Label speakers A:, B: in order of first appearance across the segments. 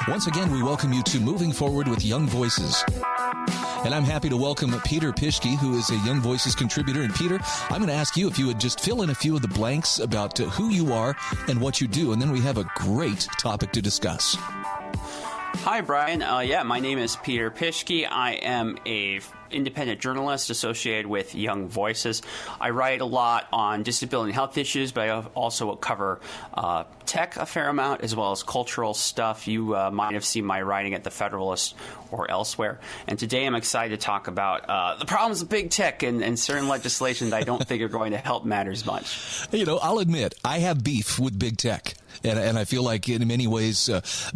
A: Once again, we welcome you to Moving Forward with Young Voices. And I'm happy to welcome Peter Pischke, who is a Young Voices contributor. And Peter, I'm going to ask you if you would just fill in a few of the blanks about who you are and what you do. And then we have a great topic to discuss.
B: Hi, Brian. My name is Peter Pischke. I am a independent journalist associated with Young Voices. I write a lot on disability and health issues, but I also cover tech a fair amount, as well as cultural stuff. You might have seen my writing at The Federalist or elsewhere. And today I'm excited to talk about the problems of big tech and certain legislation that I don't think are going to help matters much.
A: You know, I'll admit, I have beef with big tech. And I feel like in many ways,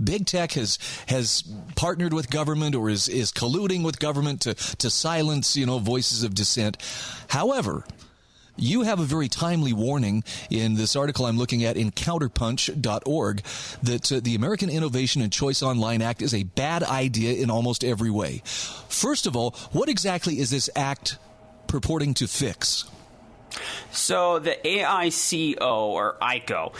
A: big tech has partnered with government or is colluding with government to silence, voices of dissent. However, you have a very timely warning in this article I'm looking at in counterpunch.org that the American Innovation and Choice Online Act is a bad idea in almost every way. First of all, what exactly is this act purporting to fix?
B: So the AICO, or ICO,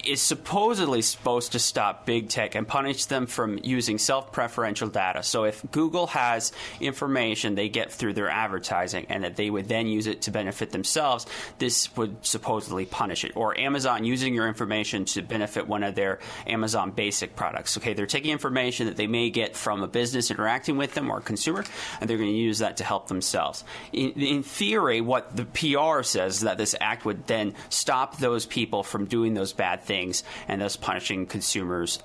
B: is supposedly supposed to stop big tech and punish them from using self-preferential data. So if Google has information they get through their advertising and that they would then use it to benefit themselves, this would supposedly punish it. Or Amazon using your information to benefit one of their Amazon basic products. Okay, they're taking information that they may get from a business interacting with them or a consumer, and they're going to use that to help themselves. In theory, what the PR says is that this act would then stop those people from doing those bad things and thus punishing consumers.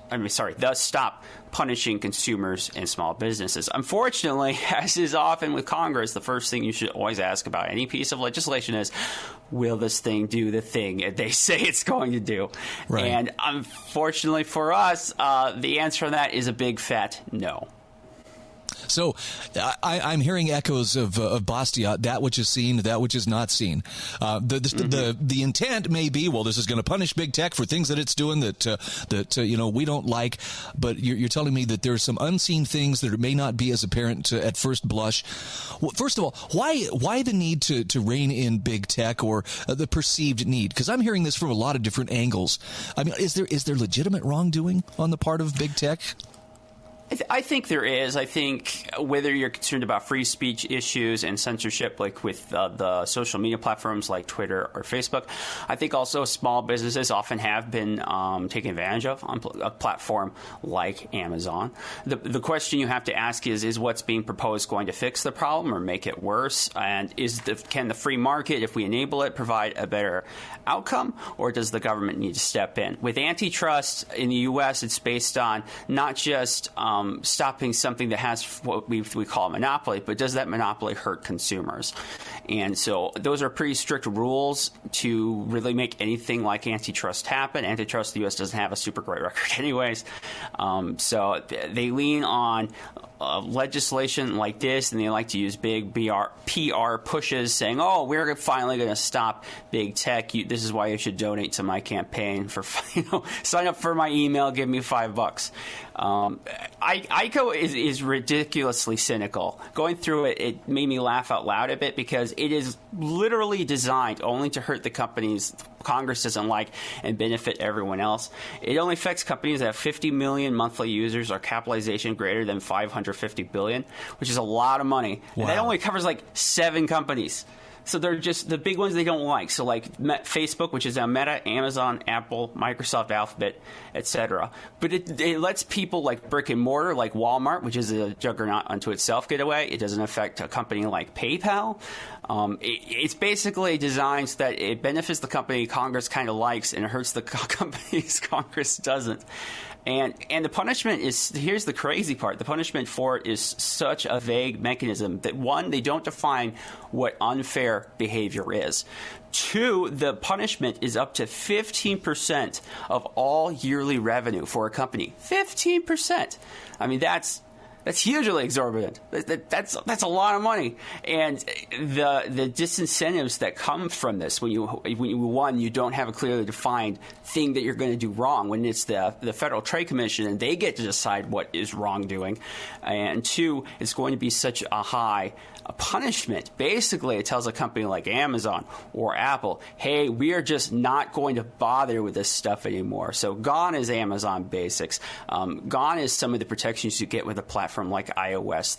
B: Thus stop punishing consumers and small businesses. Unfortunately, as is often with Congress, the first thing you should always ask about any piece of legislation is, will this thing do the thing they say it's going to do? Right. And unfortunately for us, the answer to that is a big fat no.
A: So I'm hearing echoes of Bastiat, that which is seen, that which is not seen. The intent may be, well, this is going to punish big tech for things that it's doing that we don't like. But you're telling me that there's some unseen things that may not be as apparent at first blush. Well, first of all, why the need to rein in big tech, or the perceived need? Because I'm hearing this from a lot of different angles. I mean, is there legitimate wrongdoing on the part of big tech?
B: I think there is. I think whether you're concerned about free speech issues and censorship, like with the social media platforms like Twitter or Facebook, I think also small businesses often have been taken advantage of on a platform like Amazon. The question you have to ask is what's being proposed going to fix the problem or make it worse? And can the free market, if we enable it, provide a better outcome, or does the government need to step in? With antitrust in the U.S., it's based on not just stopping something that has what we call a monopoly, but does that monopoly hurt consumers? And so those are pretty strict rules to really make anything like antitrust happen. Antitrust, the U.S. doesn't have a super great record anyways. So they lean on legislation like this, and they like to use big PR pushes saying, oh, we're finally going to stop big tech. This is why you should donate to my campaign for, sign up for my email, give me $5. ICO is ridiculously cynical. Going through it, it made me laugh out loud a bit because it is literally designed only to hurt the companies Congress doesn't like and benefit everyone else. It only affects companies that have 50 million monthly users or capitalization greater than $550 billion, which is a lot of money. Wow. And that only covers like 7 companies. So they're just the big ones they don't like. So like Facebook, which is now Meta, Amazon, Apple, Microsoft, Alphabet, etc. But it lets people like brick and mortar, like Walmart, which is a juggernaut unto itself, get away. It doesn't affect a company like PayPal. It's basically designed so that it benefits the company Congress kind of likes and it hurts the companies Congress doesn't. And the punishment is, here's the crazy part, the punishment for it is such a vague mechanism that, one, they don't define what unfair behavior is. 2, the punishment is up to 15% of all yearly revenue for a company. 15%. I mean, that's hugely exorbitant. That's a lot of money. And the disincentives that come from this, when you don't have a clearly defined thing that you're going to do wrong, when it's the Federal Trade Commission and they get to decide what is wrongdoing, and 2, it's going to be such a high punishment. Basically, it tells a company like Amazon or Apple, hey, we are just not going to bother with this stuff anymore. So gone is Amazon Basics. Gone is some of the protections you get with a platform like iOS.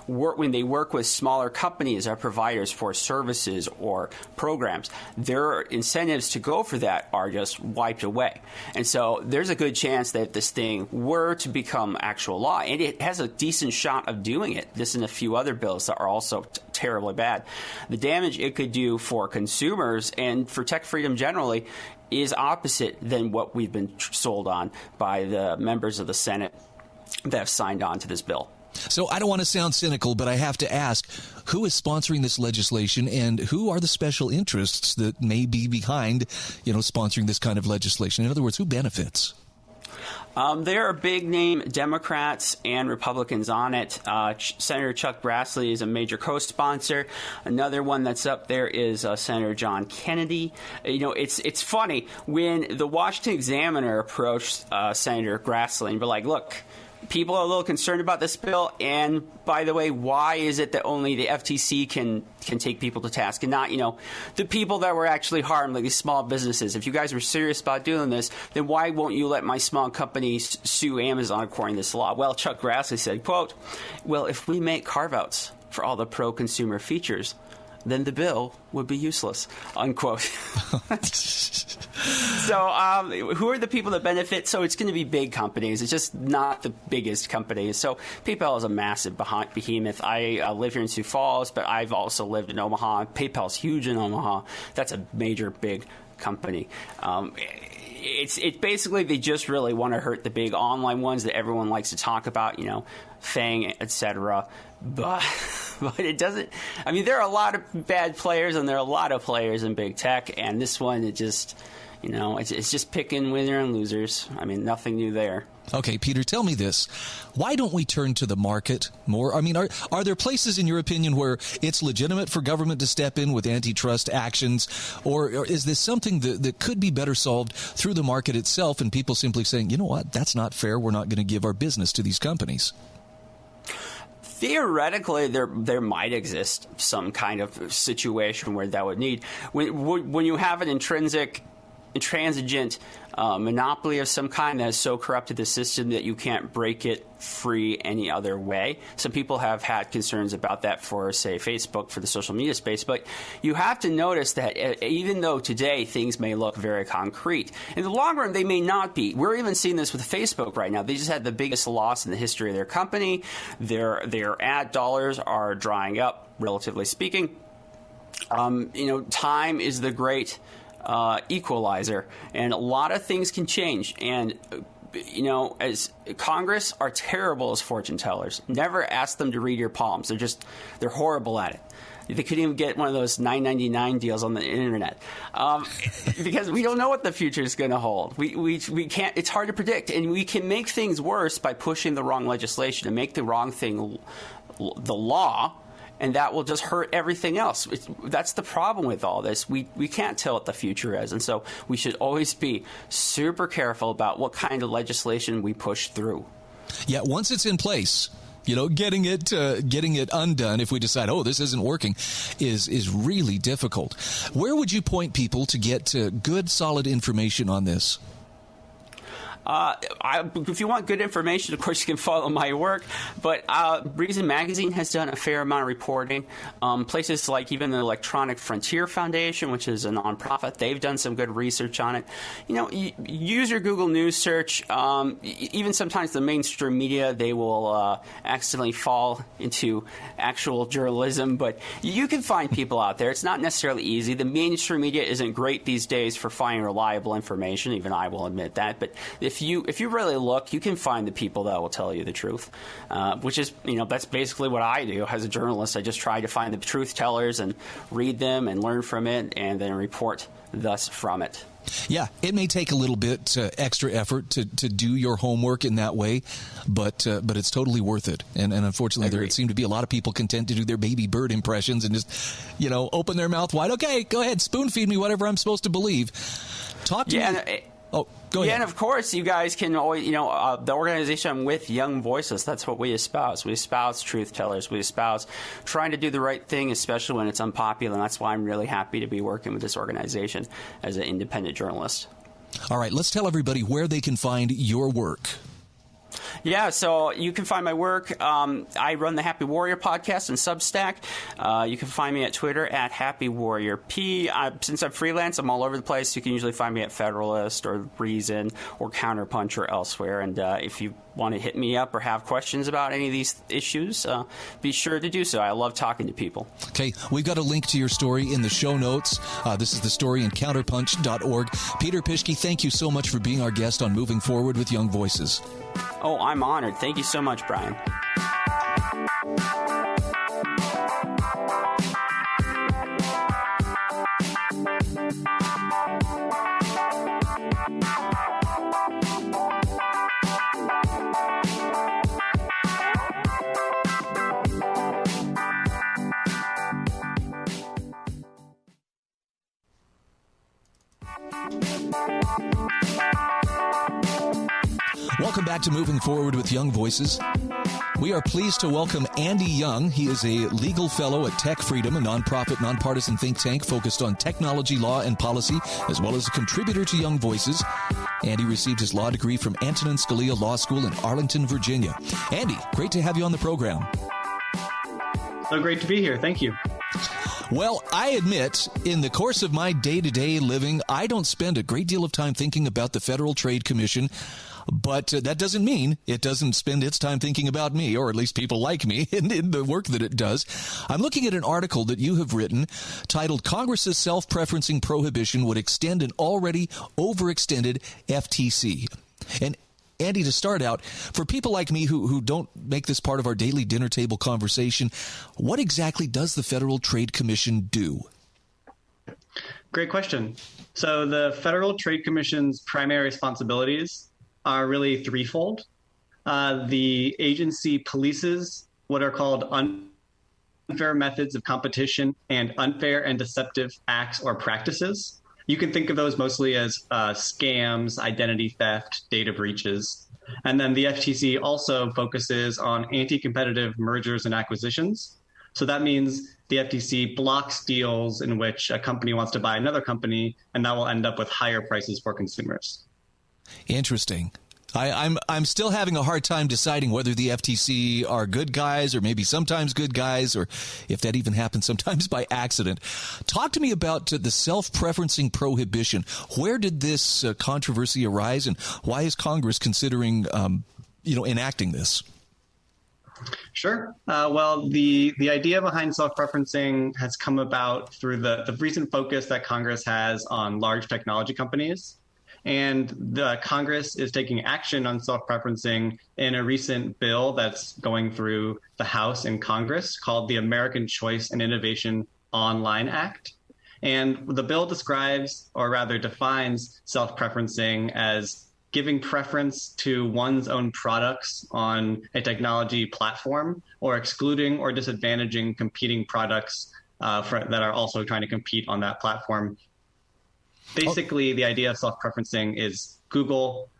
B: When they work with smaller companies or providers for services or programs, their incentives to go for that are just wiped away. And so there's a good chance that if this thing were to become actual law, and it has a decent shot of doing it, this and a few other bills that are also terribly bad, the damage it could do for consumers and for tech freedom generally is opposite than what we've been sold on by the members of the Senate that have signed on to this bill.
A: So I don't want to sound cynical, but I have to ask, who is sponsoring this legislation, and who are the special interests that may be behind, sponsoring this kind of legislation? In other words, who benefits?
B: There are big-name Democrats and Republicans on it. Senator Chuck Grassley is a major co-sponsor. Another one that's up there is Senator John Kennedy. It's funny. When the Washington Examiner approached Senator Grassley and were like, look, people are a little concerned about this bill, and by the way, why is it that only the FTC can take people to task and not, the people that were actually harmed, like these small businesses? If you guys were serious about doing this, then why won't you let my small companies sue Amazon according to this law? Well, Chuck Grassley said, quote, well, if we make carve-outs for all the pro-consumer features, then the bill would be useless, unquote. So who are the people that benefit? So it's going to be big companies. It's just not the biggest companies. So PayPal is a massive behemoth. I live here in Sioux Falls, but I've also lived in Omaha. PayPal's huge in Omaha. That's a major, big company. It's basically they just really want to hurt the big online ones that everyone likes to talk about, FANG, etc. But it doesn't. I mean, there are a lot of bad players, and there are a lot of players in big tech, and this one, it just, it's just picking winners and losers. I mean, nothing new there.
A: Okay, Peter, tell me this. Why don't we turn to the market more? I mean, are there places, in your opinion, where it's legitimate for government to step in with antitrust actions? Or is this something that could be better solved through the market itself and people simply saying, you know what, that's not fair, we're not going to give our business to these companies?
B: Theoretically, there might exist some kind of situation where that would need. When you have an intransigent monopoly of some kind that has so corrupted the system that you can't break it free any other way. Some people have had concerns about that for, say, Facebook, for the social media space. But you have to notice that even though today things may look very concrete, in the long run they may not be. We're even seeing this with Facebook right now. They just had the biggest loss in the history of their company. Their ad dollars are drying up, relatively speaking. Time is the great equalizer, and a lot of things can change. And as Congress are terrible as fortune tellers. Never ask them to read your palms. They're horrible at it. They couldn't even get one of those $9.99 deals on the internet because we don't know what the future is going to hold. We can't. It's hard to predict, and we can make things worse by pushing the wrong legislation and make the wrong thing the law. And that will just hurt everything else. That's the problem with all this. We can't tell what the future is. And so we should always be super careful about what kind of legislation we push through.
A: Yeah, once it's in place, getting it undone if we decide, this isn't working, is really difficult. Where would you point people to get good, solid information on this?
B: If you want good information, of course, you can follow my work. But Reason Magazine has done a fair amount of reporting. Places like even the Electronic Frontier Foundation, which is a nonprofit, they've done some good research on it. Use your Google News search. Even sometimes the mainstream media, they will accidentally fall into actual journalism. But you can find people out there. It's not necessarily easy. The mainstream media isn't great these days for finding reliable information. Even I will admit that. But if you really look, you can find the people that will tell you the truth, which is, that's basically what I do as a journalist. I just try to find the truth tellers and read them and learn from it and then report thus from it.
A: Yeah, it may take a little bit extra effort to do your homework in that way, but it's totally worth it. And unfortunately, there seem to be a lot of people content to do their baby bird impressions and just, open their mouth wide. Okay, go ahead, spoon feed me whatever I'm supposed to believe. Talk to me. Oh, go ahead.
B: Yeah, and of course, you guys can always, the organization I'm with, Young Voices, that's what we espouse. We espouse truth tellers. We espouse trying to do the right thing, especially when it's unpopular. And that's why I'm really happy to be working with this organization as an independent journalist.
A: All right, let's tell everybody where they can find your work.
B: Yeah, so you can find my work. I run the Happy Warrior podcast and Substack. You can find me at Twitter at Happy Warrior P. Since I'm freelance, I'm all over the place. You can usually find me at Federalist or Reason or Counterpunch or elsewhere. And if you want to hit me up or have questions about any of these issues, be sure to do so. I love talking to people.
A: Okay, we've got a link to your story in the show notes. This is the story in counterpunch.org. Peter Pischke, thank you so much for being our guest on Moving Forward with Young Voices.
B: Oh, I'm honored. Thank you so much, Brian.
A: Welcome back to Moving Forward with Young Voices. We are pleased to welcome Andy Jung. He is a legal fellow at Tech Freedom, a nonprofit, nonpartisan think tank focused on technology, law, and policy, as well as a contributor to Young Voices. Andy received his law degree from Antonin Scalia Law School in Arlington, Virginia. Andy, great to have you on the program.
C: So great to be here. Thank you.
A: Well, I admit, in the course of my day-to-day living, I don't spend a great deal of time thinking about the Federal Trade Commission. But that doesn't mean it doesn't spend its time thinking about me, or at least people like me, in the work that it does. I'm looking at an article that you have written titled Congress's Self-Preferencing Prohibition Would Extend an Already Overextended FTC. And Andy, to start out, for people like me who don't make this part of our daily dinner table conversation, what exactly does the Federal Trade Commission do?
C: Great question. So the Federal Trade Commission's primary responsibilities are really threefold. The agency polices what are called unfair methods of competition and unfair and deceptive acts or practices. You can think of those mostly as scams, identity theft, data breaches. And then the FTC also focuses on anti-competitive mergers and acquisitions. So that means the FTC blocks deals in which a company wants to buy another company, and that will end up with higher prices for consumers.
A: Interesting. I'm still having a hard time deciding whether the FTC are good guys or maybe sometimes good guys, or if that even happens sometimes by accident. Talk to me about the self-preferencing prohibition. Where did this controversy arise, and why is Congress considering, enacting this?
C: Sure. Well, the idea behind self-preferencing has come about through the recent focus that Congress has on large technology companies. And the Congress is taking action on self-preferencing in a recent bill that's going through the House and Congress called the American Choice and Innovation Online Act. And the bill describes, or rather defines, self-preferencing as giving preference to one's own products on a technology platform, or excluding or disadvantaging competing products that are also trying to compete on that platform. Basically, the idea of self-preferencing is Google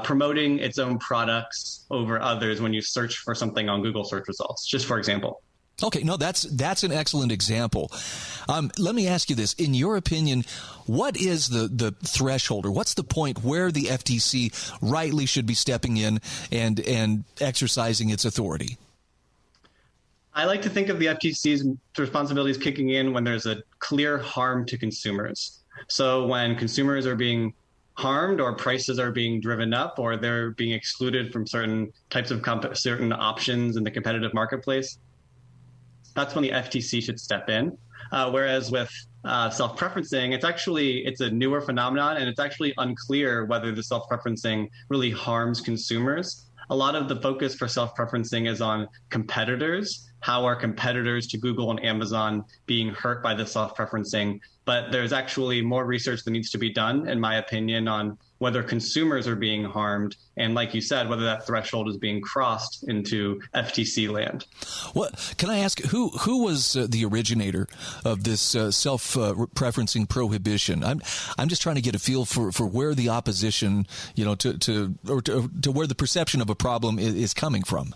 C: promoting its own products over others when you search for something on Google search results, just for example.
A: Okay, no, that's an excellent example. Let me ask you this. In your opinion, what is the threshold, or what's the point where the FTC rightly should be stepping in and exercising its authority?
C: I like to think of the FTC's responsibilities kicking in when there's a clear harm to consumers. So when consumers are being harmed, or prices are being driven up, or they're being excluded from certain types of certain options in the competitive marketplace, that's when the FTC should step in. Whereas with self-preferencing, it's a newer phenomenon, and it's actually unclear whether the self-preferencing really harms consumers. A lot of the focus for self-preferencing is on competitors. how are competitors to Google and Amazon being hurt by the self-preferencing. But there's actually more research that needs to be done, in my opinion, on whether consumers are being harmed, and like you said, whether that threshold is being crossed into FTC land.
A: Well, can I ask who was the originator of this self-preferencing prohibition? I'm just trying to get a feel for where the opposition, to where the perception of a problem is coming from.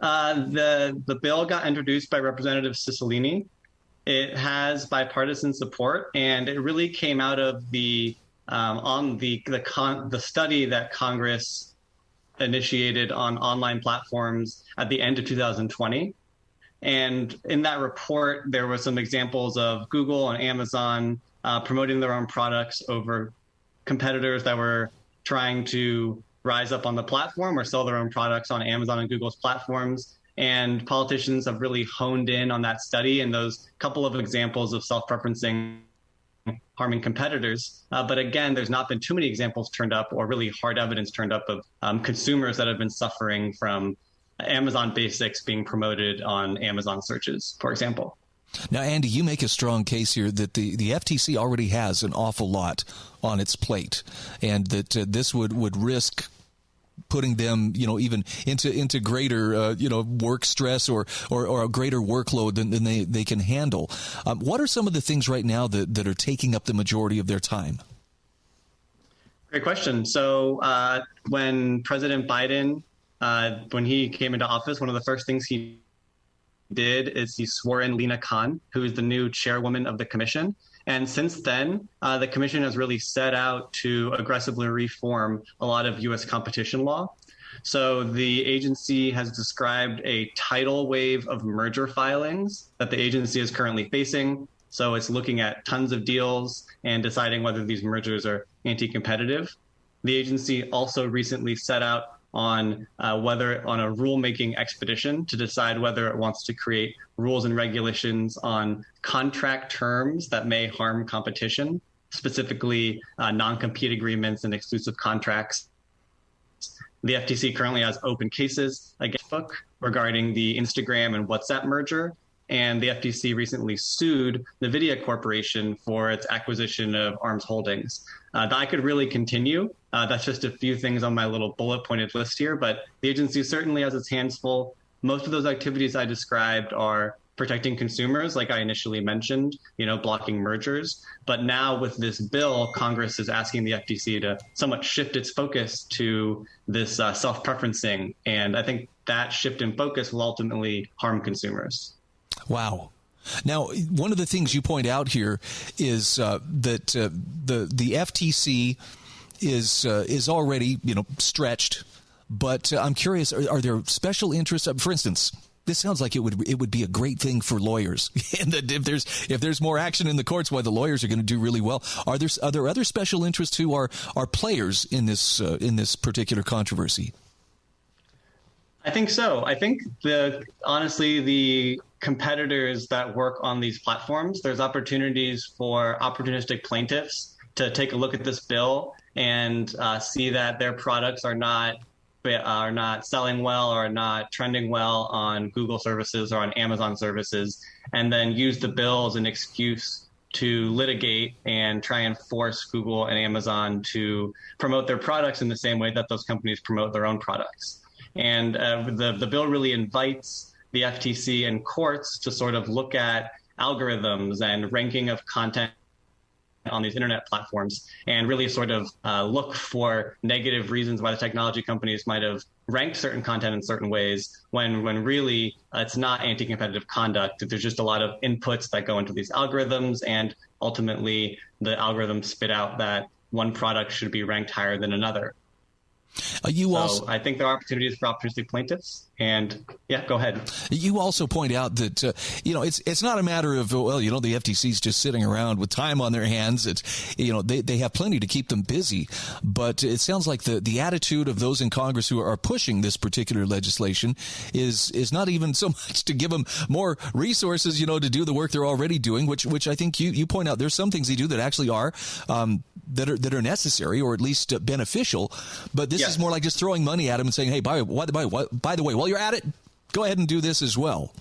C: The bill got introduced by Representative Cicilline. It has bipartisan support, and it really came out of the study that Congress initiated on online platforms at the end of 2020. And in that report, there were some examples of Google and Amazon promoting their own products over competitors that were trying to rise up on the platform or sell their own products on Amazon and Google's platforms. And politicians have really honed in on that study and those couple of examples of self-preferencing harming competitors. But again, there's not been too many examples turned up or really hard evidence turned up of consumers that have been suffering from Amazon Basics being promoted on Amazon searches, for example.
A: Now, Andy, you make a strong case here that the FTC already has an awful lot on its plate, and that this would risk putting them, even into greater, work stress or a greater workload than they can handle. What are some of the things right now that are taking up the majority of their time?
C: Great question. So when President Biden, when he came into office, one of the first things he did is he swore in Lina Khan, who is the new chairwoman of the commission. And since then, the commission has really set out to aggressively reform a lot of U.S. competition law. So the agency has described a tidal wave of merger filings that the agency is currently facing. So it's looking at tons of deals and deciding whether these mergers are anti-competitive. The agency also recently set out on a rulemaking expedition to decide whether it wants to create rules and regulations on contract terms that may harm competition, specifically non-compete agreements and exclusive contracts. The FTC currently has open cases against Facebook regarding the Instagram and WhatsApp merger, and the FTC recently sued NVIDIA Corporation for its acquisition of ARM's holdings. I could really continue. That's just a few things on my little bullet-pointed list here, but the agency certainly has its hands full. Most of those activities I described are protecting consumers, like I initially mentioned, blocking mergers. But now with this bill, Congress is asking the FTC to somewhat shift its focus to this self-preferencing. And I think that shift in focus will ultimately harm consumers.
A: Wow. Now, one of the things you point out here is that the FTC is already, stretched. But I'm curious, are there special interests? For instance, this sounds like it would be a great thing for lawyers, and that if there's more action in the courts, why the lawyers are going to do really well. Are there other special interests who are players in this particular controversy?
C: I think so. I think honestly, the competitors that work on these platforms, there's opportunities for opportunistic plaintiffs to take a look at this bill and see that their products are not selling well or not trending well on Google services or on Amazon services, and then use the bill as an excuse to litigate and try and force Google and Amazon to promote their products in the same way that those companies promote their own products. And the bill really invites the FTC and courts to sort of look at algorithms and ranking of content on these internet platforms and really sort of look for negative reasons why the technology companies might have ranked certain content in certain ways when really it's not anti-competitive conduct. There's just a lot of inputs that go into these algorithms, and ultimately the algorithms spit out that one product should be ranked higher than another. I think there are opportunities for opportunistic plaintiffs. And yeah, go ahead.
A: You also point out that, it's not a matter of, the FTC's just sitting around with time on their hands. It's, they have plenty to keep them busy. But it sounds like the attitude of those in Congress who are pushing this particular legislation is not even so much to give them more resources, to do the work they're already doing, which I think you point out there's some things they do that actually are that are necessary or at least beneficial. But this is more like just throwing money at them and saying, hey, by the way, while you're at it, go ahead and do this as well.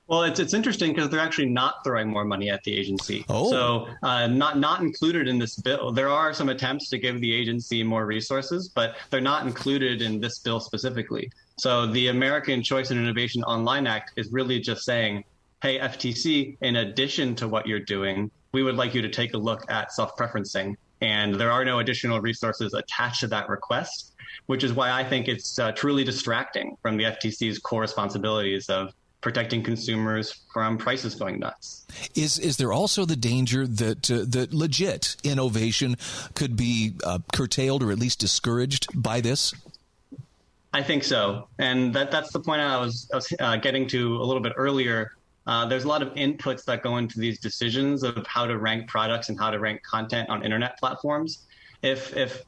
C: Well, it's interesting because they're actually not throwing more money at the agency.
A: Oh.
C: So not included in this bill. There are some attempts to give the agency more resources, but they're not included in this bill specifically. So the American Choice and Innovation Online Act is really just saying, hey, FTC, in addition to what you're doing, we would like you to take a look at self-preferencing. And there are no additional resources attached to that request, which is why I think it's truly distracting from the FTC's core responsibilities of protecting consumers from prices going nuts.
A: Is there also the danger that that legit innovation could be curtailed or at least discouraged by this?
C: I think so. And that's the point I was getting to a little bit earlier. There's a lot of inputs that go into these decisions of how to rank products and how to rank content on internet platforms. If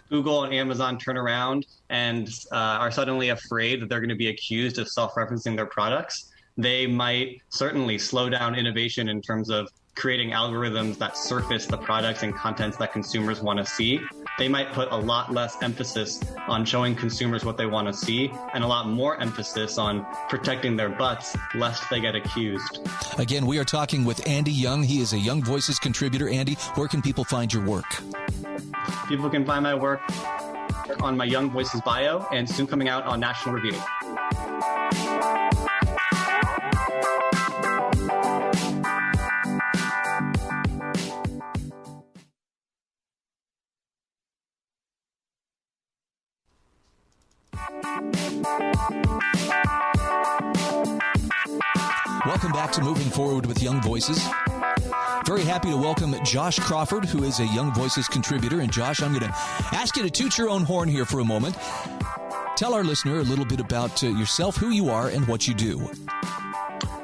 C: Google and Amazon turn around and are suddenly afraid that they're going to be accused of self-referencing their products, they might certainly slow down innovation in terms of creating algorithms that surface the products and contents that consumers want to see. They might put a lot less emphasis on showing consumers what they want to see and a lot more emphasis on protecting their butts lest they get accused.
A: Again, we are talking with Andy Jung. He is a Young Voices contributor. Andy, where can people find your work?
C: People can find my work on my Young Voices bio and soon coming out on National Review.
A: Welcome back to Moving Forward with Young Voices. Very happy to welcome Josh Crawford, who is a Young Voices contributor. And Josh, I'm going to ask you to toot your own horn here for a moment. Tell our listener a little bit about yourself, who you are, and what you do.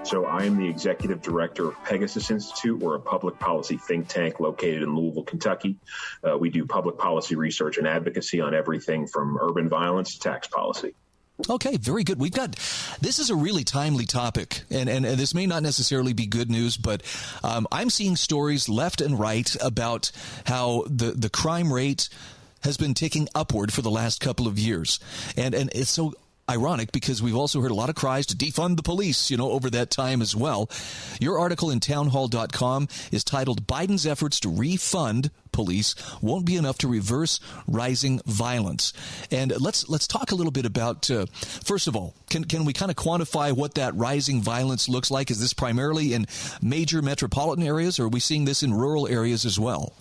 D: So I am the executive director of Pegasus Institute. We're a public policy think tank located in Louisville, Kentucky. We do public policy research and advocacy on everything from urban violence to tax policy.
A: Okay, very good. This is a really timely topic, and this may not necessarily be good news, but I'm seeing stories left and right about how the crime rate has been ticking upward for the last couple of years. And it's so ironic because we've also heard a lot of cries to defund the police, over that time as well. Your article in townhall.com is titled "Biden's Efforts to Refund Police Won't Be Enough to Reverse Rising Violence." And let's talk a little bit about, first of all, can we kind of quantify what that rising violence looks like? Is this primarily in major metropolitan areas, or are we seeing this in rural areas as well?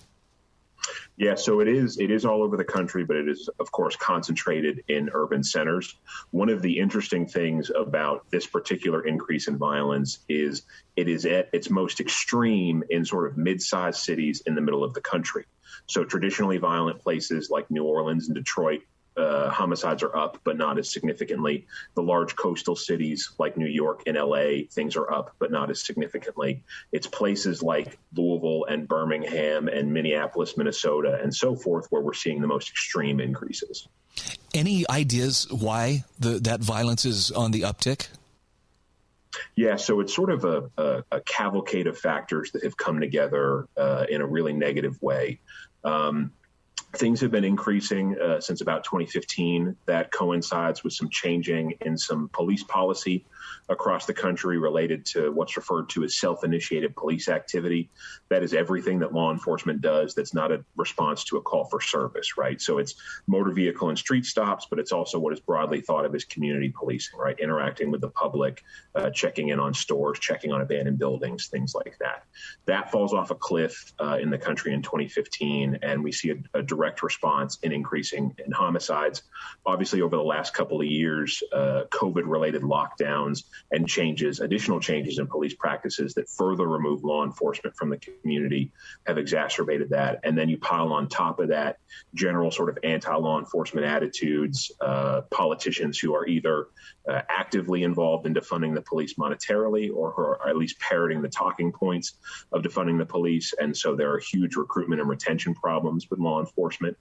D: Yeah, so it is all over the country, but it is, of course, concentrated in urban centers. One of the interesting things about this particular increase in violence is it is at its most extreme in sort of mid-sized cities in the middle of the country. So traditionally violent places like New Orleans and Detroit, homicides are up, but not as significantly. The large coastal cities like New York and LA, things are up, but not as significantly. It's places like Louisville and Birmingham and Minneapolis, Minnesota, and so forth, where we're seeing the most extreme increases.
A: Any ideas why that violence is on the uptick?
D: Yeah, so it's sort of a cavalcade of factors that have come together in a really negative way. Things have been increasing since about 2015. That coincides with some changing in some police policy across the country related to what's referred to as self-initiated police activity. That is everything that law enforcement does that's not a response to a call for service, right? So it's motor vehicle and street stops, but it's also what is broadly thought of as community policing, right? Interacting with the public, checking in on stores, checking on abandoned buildings, things like that. That falls off a cliff in the country in 2015, and we see a direct response in increasing in homicides. Obviously, over the last couple of years, COVID-related lockdowns and additional changes in police practices that further remove law enforcement from the community have exacerbated that. And then you pile on top of that general sort of anti-law enforcement attitudes, politicians who are either actively involved in defunding the police monetarily or who are at least parroting the talking points of defunding the police. And so there are huge recruitment and retention problems with law enforcement.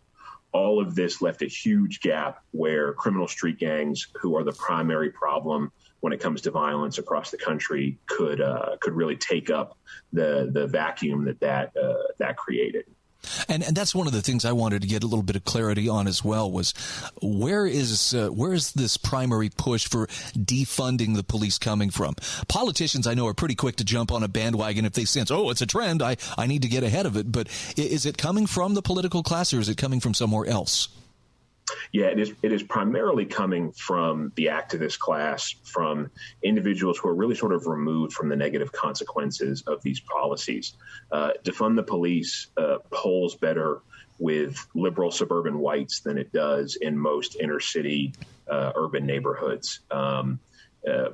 D: All of this left a huge gap where criminal street gangs, who are the primary problem when it comes to violence across the country, could really take up the vacuum that created.
A: And that's one of the things I wanted to get a little bit of clarity on as well was where is this primary push for defunding the police coming from? Politicians, I know, are pretty quick to jump on a bandwagon if they sense, oh, it's a trend, I need to get ahead of it. But is it coming from the political class or is it coming from somewhere else?
D: Yeah, it is primarily coming from the activist class, from individuals who are really sort of removed from the negative consequences of these policies. Defund the police polls better with liberal suburban whites than it does in most inner city urban neighborhoods.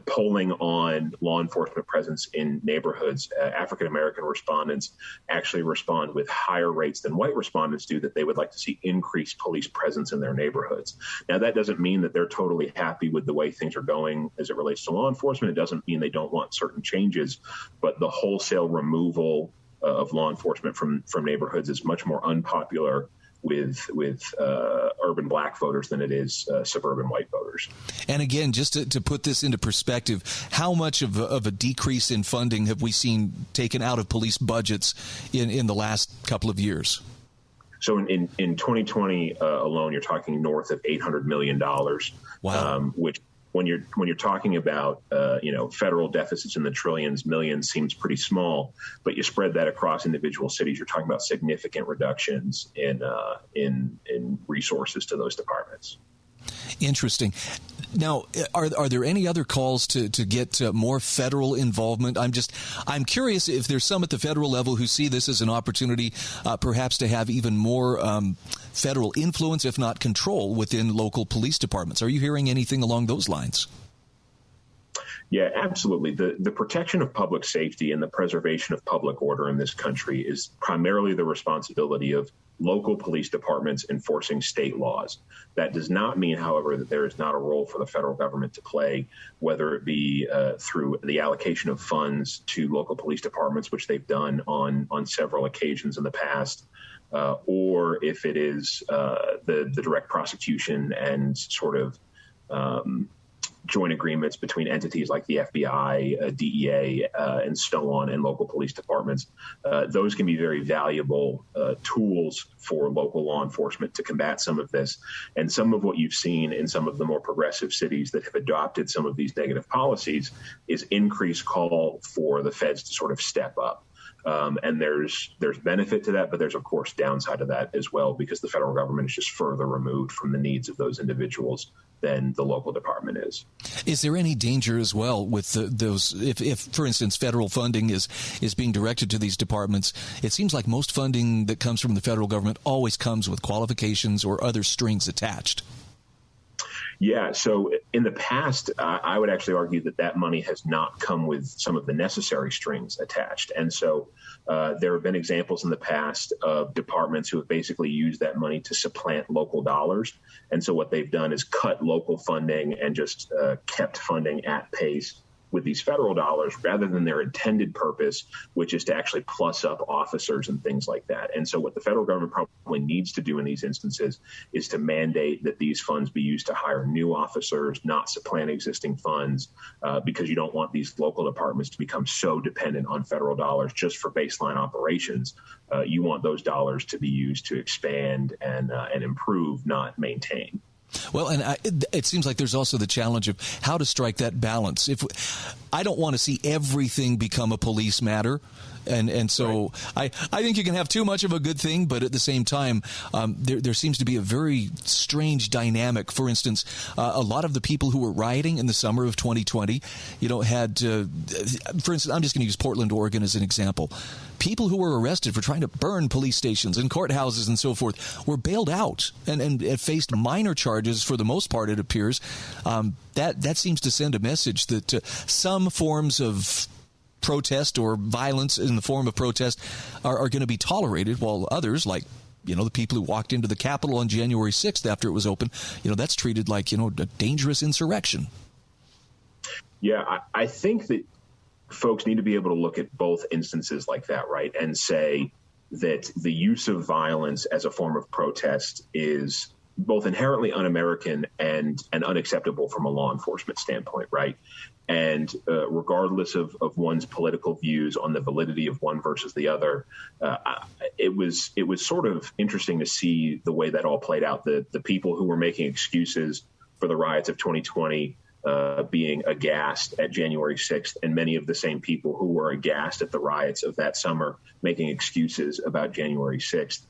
D: Polling on law enforcement presence in neighborhoods, African-American respondents actually respond with higher rates than white respondents do that they would like to see increased police presence in their neighborhoods. Now, that doesn't mean that they're totally happy with the way things are going as it relates to law enforcement. It doesn't mean they don't want certain changes, but the wholesale removal of law enforcement from neighborhoods is much more unpopular with urban black voters than it is suburban white voters.
A: And again, just to put this into perspective, how much of a decrease in funding have we seen taken out of police budgets in the last couple of years?
D: So in 2020 alone, you're talking north of $800 million.
A: Wow.
D: Which when you're talking about federal deficits in the trillions, millions seems pretty small, but you spread that across individual cities, you're talking about significant reductions in resources to those departments.
A: Interesting. Now, are there any other calls to get more federal involvement? I'm curious if there's some at the federal level who see this as an opportunity, perhaps to have even more federal influence, if not control, within local police departments. Are you hearing anything along those lines?
D: Yeah, absolutely. The protection of public safety and the preservation of public order in this country is primarily the responsibility of local police departments enforcing state laws. That does not mean, however, that there is not a role for the federal government to play, whether it be through the allocation of funds to local police departments, which they've done on several occasions in the past, or if it is the direct prosecution and sort of joint agreements between entities like the FBI, DEA, and so on, and local police departments. Those can be very valuable tools for local law enforcement to combat some of this. And some of what you've seen in some of the more progressive cities that have adopted some of these negative policies is increased call for the feds to sort of step up. And there's benefit to that, but there's, of course, downside to that as well, because the federal government is just further removed from the needs of those individuals than the local department is.
A: Is there any danger as well with those, if, for instance, federal funding is being directed to these departments? It seems like most funding that comes from the federal government always comes with qualifications or other strings attached.
D: Yeah, so in the past, I would actually argue that money has not come with some of the necessary strings attached. And so there have been examples in the past of departments who have basically used that money to supplant local dollars. And so what they've done is cut local funding and just kept funding at pace with these federal dollars rather than their intended purpose, which is to actually plus up officers and things like that. And so what the federal government probably needs to do in these instances is to mandate that these funds be used to hire new officers, not supplant existing funds, because you don't want these local departments to become so dependent on federal dollars just for baseline operations. You want those dollars to be used to expand and improve, not maintain.
A: Well, and it seems like there's also the challenge of how to strike that balance. If I don't want to see everything become a police matter, and so right. I think you can have too much of a good thing, but at the same time, there seems to be a very strange dynamic. For instance, a lot of the people who were rioting in the summer of 2020, had, for instance, I'm just going to use Portland, Oregon as an example. People who were arrested for trying to burn police stations and courthouses and so forth were bailed out and faced minor charges for the most part, it appears. That seems to send a message that some forms of protest or violence in the form of protest are going to be tolerated, while others, like the people who walked into the Capitol on January 6th after it was open, that's treated like, a dangerous insurrection.
D: Yeah, I think that folks need to be able to look at both instances like that, right, and say that the use of violence as a form of protest is both inherently un-American and unacceptable from a law enforcement standpoint, right? And regardless of one's political views on the validity of one versus the other, it was sort of interesting to see the way that all played out. The people who were making excuses for the riots of 2020 being aghast at January 6th, and many of the same people who were aghast at the riots of that summer making excuses about January 6th.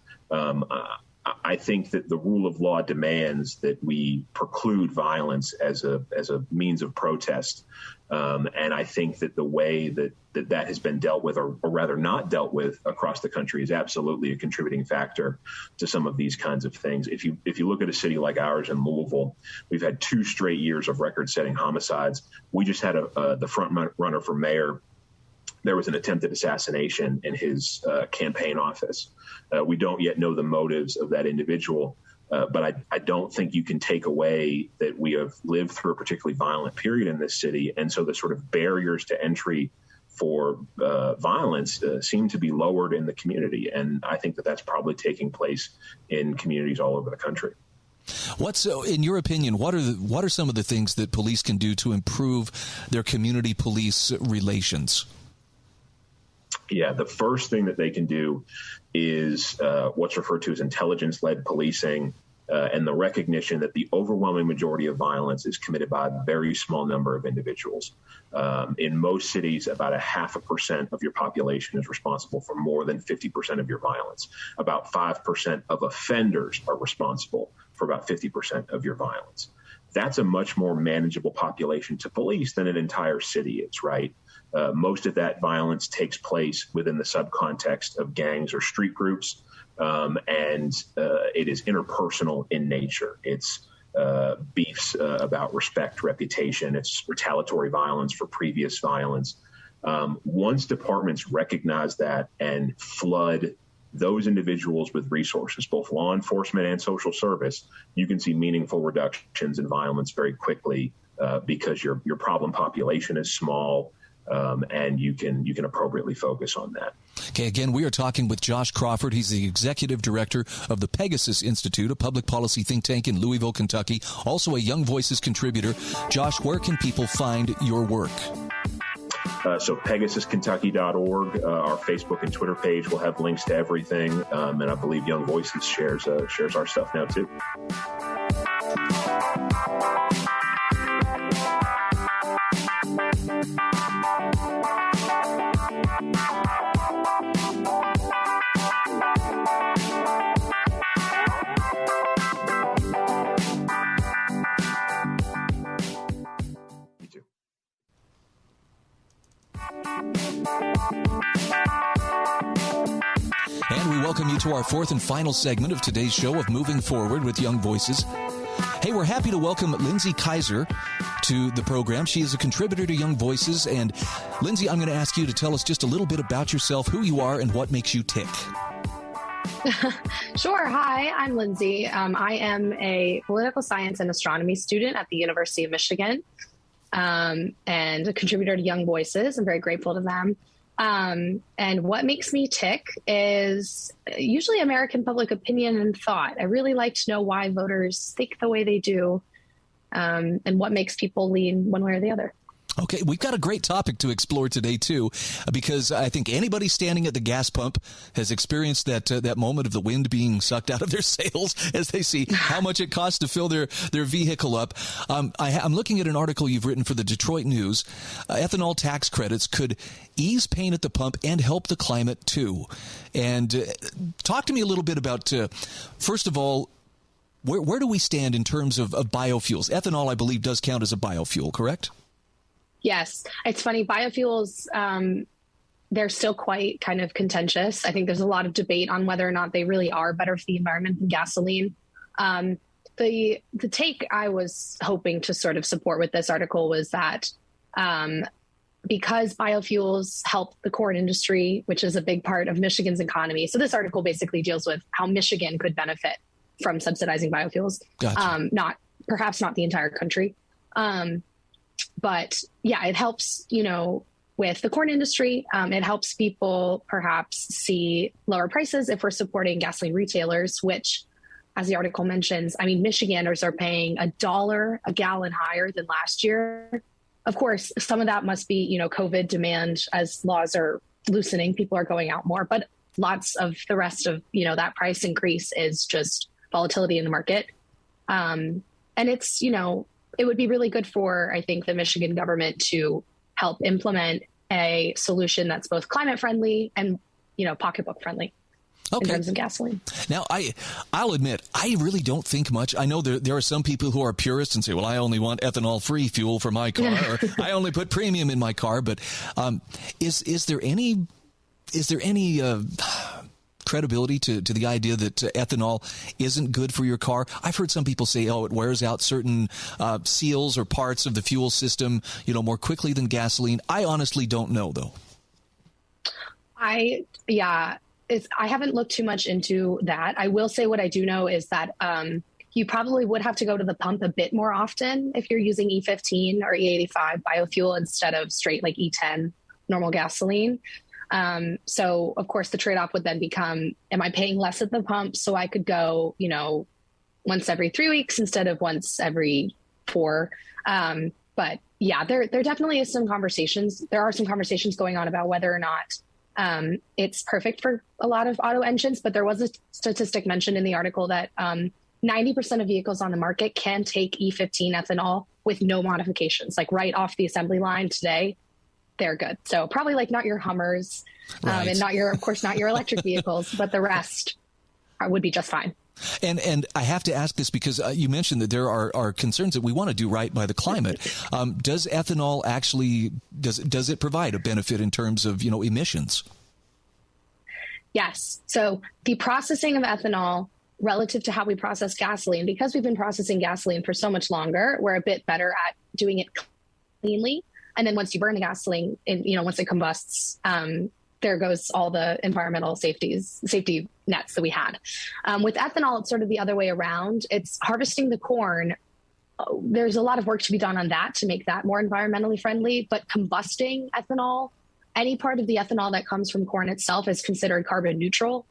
D: I think that the rule of law demands that we preclude violence as a means of protest. And I think that the way that has been dealt with, or rather not dealt with across the country, is absolutely a contributing factor to some of these kinds of things. If you look at a city like ours in Louisville, we've had 2 straight years of record-setting homicides. We just had the front runner for mayor. There was an attempted assassination in his campaign office. We don't yet know the motives of that individual, but I don't think you can take away that we have lived through a particularly violent period in this city. And so the sort of barriers to entry for violence seem to be lowered in the community. And I think that that's probably taking place in communities all over the country.
A: In your opinion, what are some of the things that police can do to improve their community police relations?
D: Yeah, the first thing that they can do is what's referred to as intelligence-led policing, and the recognition that the overwhelming majority of violence is committed by a very small number of individuals. In most cities, about 0.5% of your population is responsible for more than 50% of your violence. About 5% of offenders are responsible for about 50% of your violence. That's a much more manageable population to police than an entire city is, right? Most of that violence takes place within the subcontext of gangs or street groups, and it is interpersonal in nature. It's beefs about respect, reputation. It's retaliatory violence for previous violence. Once departments recognize that and flood those individuals with resources, both law enforcement and social service, you can see meaningful reductions in violence very quickly because your problem population is small. And you can appropriately focus on that.
A: Okay, again, we are talking with Josh Crawford. He's the executive director of the Pegasus Institute, a public policy think tank in Louisville, Kentucky, also a Young Voices contributor. Josh, where can people find your work?
D: So PegasusKentucky.org, our Facebook and Twitter page will have links to everything. And I believe Young Voices shares our stuff now, too.
A: And we welcome you to our 4th and final segment of today's show of Moving Forward with Young Voices. Hey, we're happy to welcome Lindsay Kaiser to the program. She is a contributor to Young Voices. And Lindsay, I'm going to ask you to tell us just a little bit about yourself, who you are, and what makes you tick.
E: Sure. Hi, I'm Lindsay. I am a political science and astronomy student at the University of Michigan, and a contributor to Young Voices. I'm very grateful to them. And what makes me tick is usually American public opinion and thought. I really like to know why voters think the way they do, and what makes people lean one way or the other.
A: Okay, we've got a great topic to explore today, too, because I think anybody standing at the gas pump has experienced that moment of the wind being sucked out of their sails as they see how much it costs to fill their vehicle up. I'm looking at an article you've written for the Detroit News. Ethanol tax credits could ease pain at the pump and help the climate, too. And talk to me a little bit about, first of all, where do we stand in terms of biofuels? Ethanol, I believe, does count as a biofuel, correct?
E: Yes. It's funny. Biofuels, they're still quite kind of contentious. I think there's a lot of debate on whether or not they really are better for the environment than gasoline. The take I was hoping to sort of support with this article was that because biofuels help the corn industry, which is a big part of Michigan's economy. So this article basically deals with how Michigan could benefit from subsidizing biofuels. Gotcha. Perhaps not the entire country. But yeah, it helps, with the corn industry. It helps people perhaps see lower prices if we're supporting gasoline retailers, which, as the article mentions, Michiganders are paying $1 a gallon higher than last year. Of course, some of that must be, COVID demand as laws are loosening, people are going out more, but lots of the rest of, that price increase is just volatility in the market. And it's, it would be really good for, I think, the Michigan government to help implement a solution that's both climate friendly and, pocketbook friendly.
A: Okay.
E: In terms of gasoline.
A: Now, I'll admit, I really don't think much. I know there are some people who are purists and say, well, I only want ethanol-free fuel for my car, or I only put premium in my car. But is there any credibility to the idea that ethanol isn't good for your car? I've heard some people say, it wears out certain seals or parts of the fuel system, more quickly than gasoline. I honestly don't know, though. I
E: haven't looked too much into that. I will say what I do know is that you probably would have to go to the pump a bit more often if you're using E15 or E85 biofuel instead of straight like E10 normal gasoline. So, of course, the trade-off would then become, am I paying less at the pump so I could go, once every 3 weeks instead of once every 4? But yeah, there definitely is some conversations. There are some conversations going on about whether or not it's perfect for a lot of auto engines, but there was a statistic mentioned in the article that 90% of vehicles on the market can take E15 ethanol with no modifications, like right off the assembly line today. They're good. So probably like not your Hummers
A: right.
E: And not your electric vehicles, but the rest would be just fine.
A: And I have to ask this because you mentioned that there are concerns that we want to do right by the climate. Does ethanol actually, does it provide a benefit in terms of, emissions?
E: Yes. So the processing of ethanol relative to how we process gasoline, because we've been processing gasoline for so much longer, we're a bit better at doing it cleanly. And then once you burn the gasoline, once it combusts, there goes all the environmental safety nets that we had. With ethanol, it's sort of the other way around. It's harvesting the corn. There's a lot of work to be done on that to make that more environmentally friendly. But combusting ethanol, any part of the ethanol that comes from corn itself is considered carbon neutral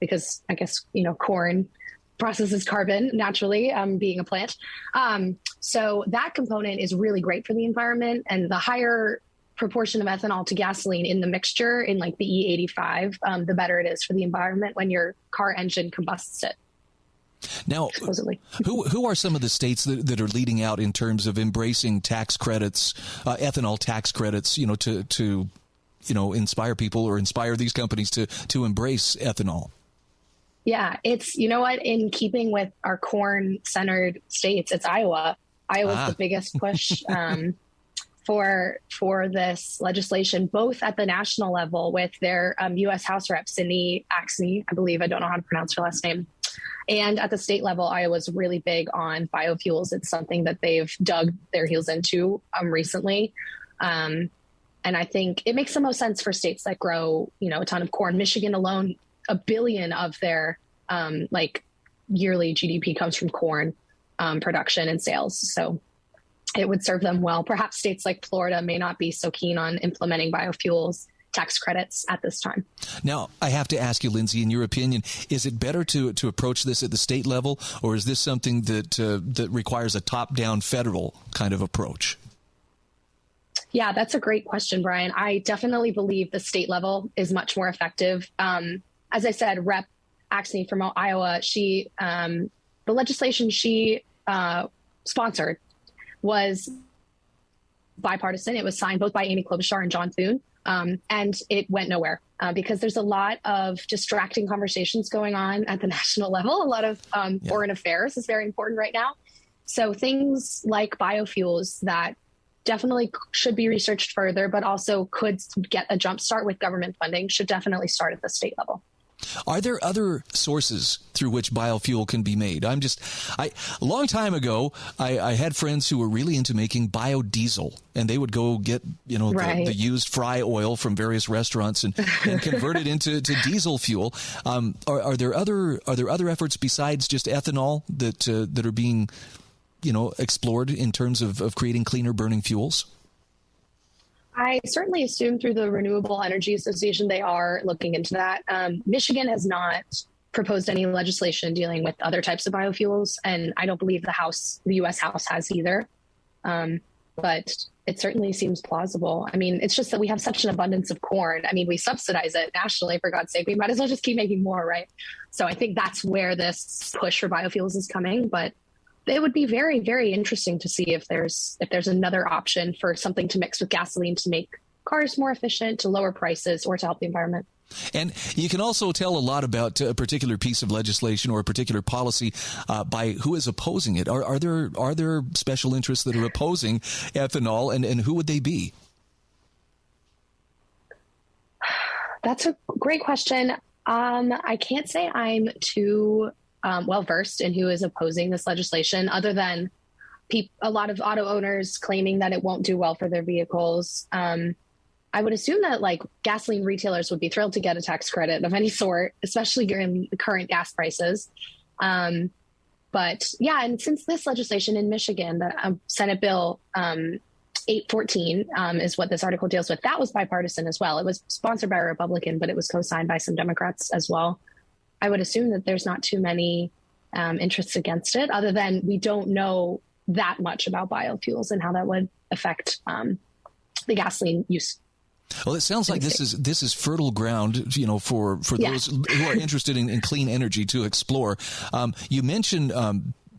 E: because I guess, corn processes carbon naturally, being a plant. So that component is really great for the environment, and the higher proportion of ethanol to gasoline in the mixture in like the E85, the better it is for the environment when your car engine combusts it.
A: Now,
E: supposedly.
A: who are some of the states that are leading out in terms of embracing tax credits, ethanol tax credits, to inspire people or inspire these companies to embrace ethanol?
E: Yeah, it's, in keeping with our corn-centered states, it's Iowa. Iowa's the biggest push for this legislation, both at the national level with their U.S. House Rep, Cindy Axne, I believe, I don't know how to pronounce her last name. And at the state level, Iowa's really big on biofuels. It's something that they've dug their heels into recently. And I think it makes the most sense for states that grow, a ton of corn. Michigan alone, $1 billion of their yearly GDP comes from corn production and sales. So it would serve them well. Perhaps states like Florida may not be so keen on implementing biofuels tax credits at this time.
A: Now, I have to ask you, Lindsay, in your opinion, is it better to approach this at the state level, or is this something that requires a top-down federal kind of approach?
E: Yeah, that's a great question, Brian. I definitely believe the state level is much more effective. As I said, Rep. Axne from Iowa, the legislation she sponsored was bipartisan. It was signed both by Amy Klobuchar and John Thune, and it went nowhere because there's a lot of distracting conversations going on at the national level. A lot of foreign affairs is very important right now. So things like biofuels that definitely should be researched further, but also could get a jump start with government funding should definitely start at the state level.
A: Are there other sources through which biofuel can be made? A long time ago, I had friends who were really into making biodiesel, and they would go get, the used fry oil from various restaurants and convert it into diesel fuel. Are there other efforts besides just ethanol that are being, explored in terms of creating cleaner burning fuels?
E: I certainly assume through the Renewable Energy Association, they are looking into that. Michigan has not proposed any legislation dealing with other types of biofuels, and I don't believe the U.S. House has either. But but it certainly seems plausible. I mean, it's just that we have such an abundance of corn. I mean, we subsidize it nationally, for God's sake. We might as well just keep making more, right? So I think that's where this push for biofuels is coming. But it would be very, very interesting to see if there's another option for something to mix with gasoline to make cars more efficient, to lower prices, or to help the environment.
A: And you can also tell a lot about a particular piece of legislation or a particular policy by who is opposing it. Are there special interests that are opposing ethanol, and who would they be?
E: That's a great question. I can't say I'm too well versed in who is opposing this legislation, other than a lot of auto owners claiming that it won't do well for their vehicles. I would assume that like gasoline retailers would be thrilled to get a tax credit of any sort, especially during the current gas prices. But yeah, and since this legislation in Michigan, the Senate Bill 814 is what this article deals with, that was bipartisan as well. It was sponsored by a Republican, but it was co-signed by some Democrats as well. I would assume that there's not too many interests against it, other than we don't know that much about biofuels and how that would affect the gasoline use. Well, it sounds like this is fertile ground, for those who are interested in clean energy to explore. You mentioned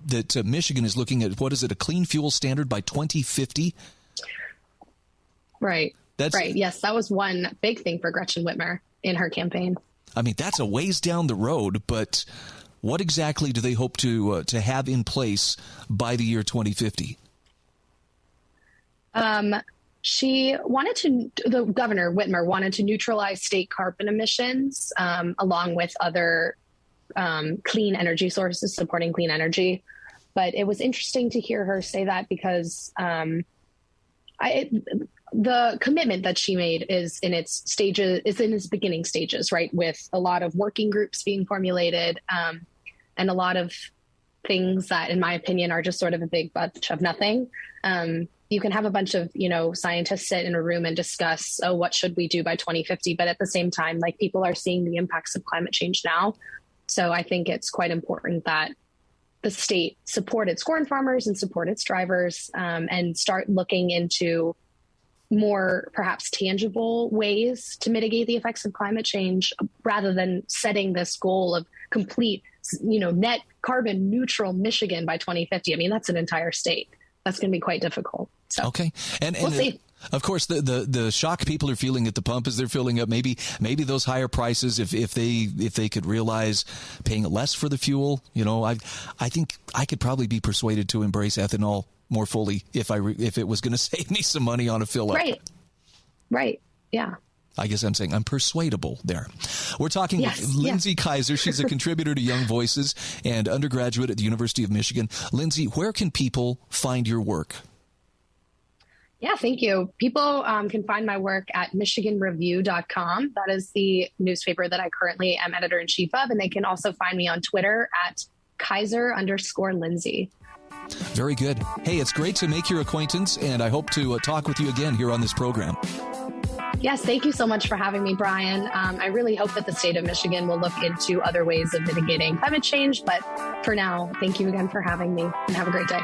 E: that Michigan is looking at, a clean fuel standard by 2050? Right. Right. Yes, that was one big thing for Gretchen Whitmer in her campaign. I mean, that's a ways down the road, but what exactly do they hope to have in place by the year 2050? The governor, Whitmer, wanted to neutralize state carbon emissions along with other clean energy sources supporting clean energy. But it was interesting to hear her say that because the commitment that she made is in its beginning stages, right? With a lot of working groups being formulated and a lot of things that, in my opinion, are just sort of a big bunch of nothing. You can have a bunch of, scientists sit in a room and discuss, what should we do by 2050? But at the same time, like, people are seeing the impacts of climate change now. So I think it's quite important that the state support its corn farmers and support its drivers and start looking into more perhaps tangible ways to mitigate the effects of climate change, rather than setting this goal of complete, net carbon neutral Michigan by 2050. I mean, that's an entire state. That's going to be quite difficult. So, okay. And we'll see. Of course, the shock people are feeling at the pump is they're filling up maybe those higher prices if they could realize paying less for the fuel. I think I could probably be persuaded to embrace ethanol more fully if it was going to save me some money on a fill up. Right. Yeah. I guess I'm saying I'm persuadable there. We're talking with Lindsay Kaiser. She's a contributor to Young Voices and undergraduate at the University of Michigan. Lindsay, where can people find your work? Yeah, thank you. People can find my work at MichiganReview.com. That is the newspaper that I currently am editor-in-chief of. And they can also find me on Twitter at Kaiser_Lindsay. Very good. Hey, it's great to make your acquaintance, and I hope to talk with you again here on this program. Yes, thank you so much for having me, Brian. I really hope that the state of Michigan will look into other ways of mitigating climate change. But for now, thank you again for having me, and have a great day.